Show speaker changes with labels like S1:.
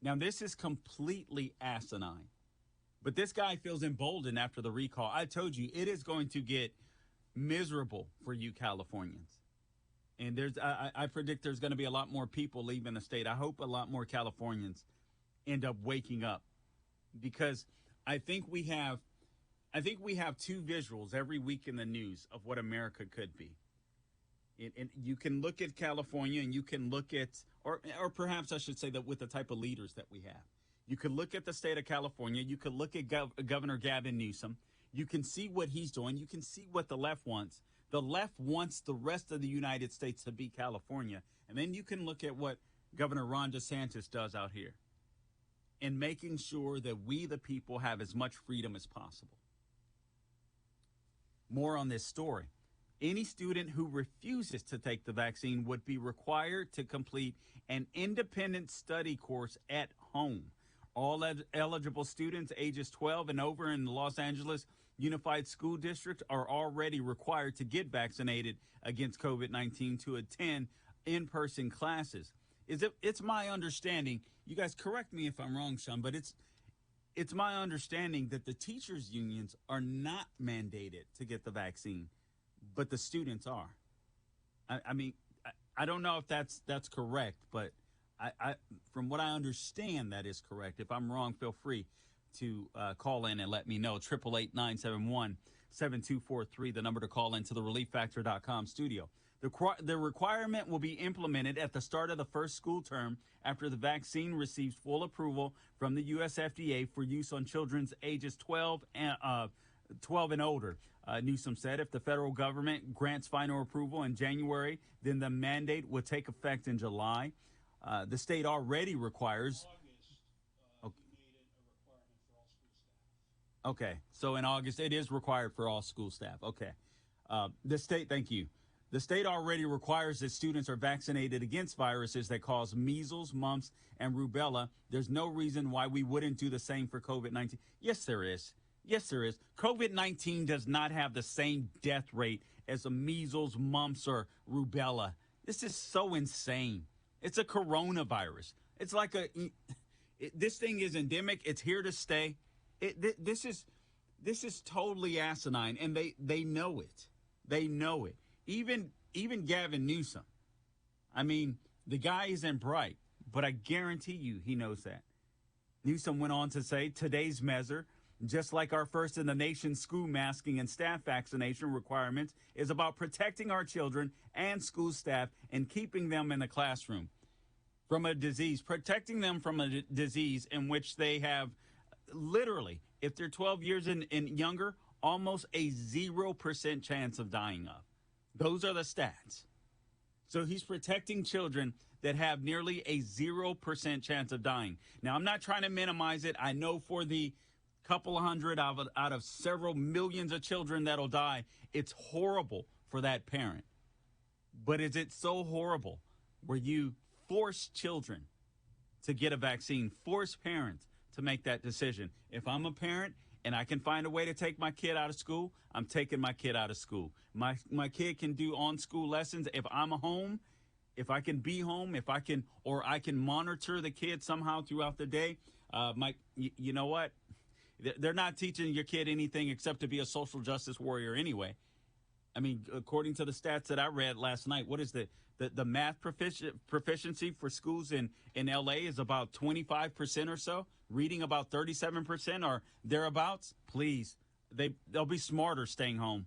S1: Now, this is completely asinine, but this guy feels emboldened after the recall. I told you it is going to get miserable for you Californians. And I predict there's going to be a lot more people leaving the state. I hope a lot more Californians end up waking up, because I think we have two visuals every week in the news of what America could be. And you can look at California, and you can look at, or perhaps I should say that with the type of leaders that we have. You could look at the state of California. You could look at Governor Gavin Newsom. You can see what he's doing. You can see what the left wants. The left wants the rest of the United States to be California. And then you can look at what Governor Ron DeSantis does out here, and making sure that we, the people, have as much freedom as possible. More on this story. Any student who refuses to take the vaccine would be required to complete an independent study course at home. All eligible students ages 12 and over in the Los Angeles Unified School District are already required to get vaccinated against COVID-19 to attend in-person classes. It's my understanding, you guys correct me if I'm wrong, Sean, but it's my understanding that the teachers' unions are not mandated to get the vaccine, but the students are. I mean, I don't know if that's correct, but I from what I understand, that is correct. If I'm wrong, feel free to call in and let me know. 888-971-7243, the number to call into the ReliefFactor.com studio. The requirement will be implemented at the start of the first school term after the vaccine receives full approval from the U.S. FDA for use on children's ages 12 and older. Newsom said if the federal government grants final approval in January, then the mandate will take effect in July. The state already requires. Okay, so in August, it is required for all school staff. Okay. Thank you. The state already requires that students are vaccinated against viruses that cause measles, mumps, and rubella. There's no reason why we wouldn't do the same for COVID-19. Yes, there is. Yes, there is. COVID-19 does not have the same death rate as a measles, mumps, or rubella. This is so insane. It's a coronavirus. It's like this thing is endemic. It's here to stay. This is totally asinine, and they know it. They know it. Even Gavin Newsom. I mean, the guy isn't bright, but I guarantee you he knows that. Newsom went on to say today's measure, just like our first in the nation school masking and staff vaccination requirements, is about protecting our children and school staff and keeping them in the classroom from a disease, protecting them from a disease in which they have literally, if they're 12 years and younger, almost a 0% chance of dying of. Those are the stats. So he's protecting children that have nearly a 0% chance of dying. Now, I'm not trying to minimize it. I know for the couple hundred out of several millions of children that'll die, it's horrible for that parent. But is it so horrible where you force children to get a vaccine, force parents to make that decision? If I'm a parent and I can find a way to take my kid out of school, I'm taking my kid out of school. My kid can do on-school lessons. If I'm home, if I can be home, I can monitor the kid somehow throughout the day. You know what? They're not teaching your kid anything except to be a social justice warrior anyway. I mean, according to the stats that I read last night, what is the math proficiency for schools in LA is about 25% or so, reading about 37% or thereabouts. Please, they'll be smarter staying home.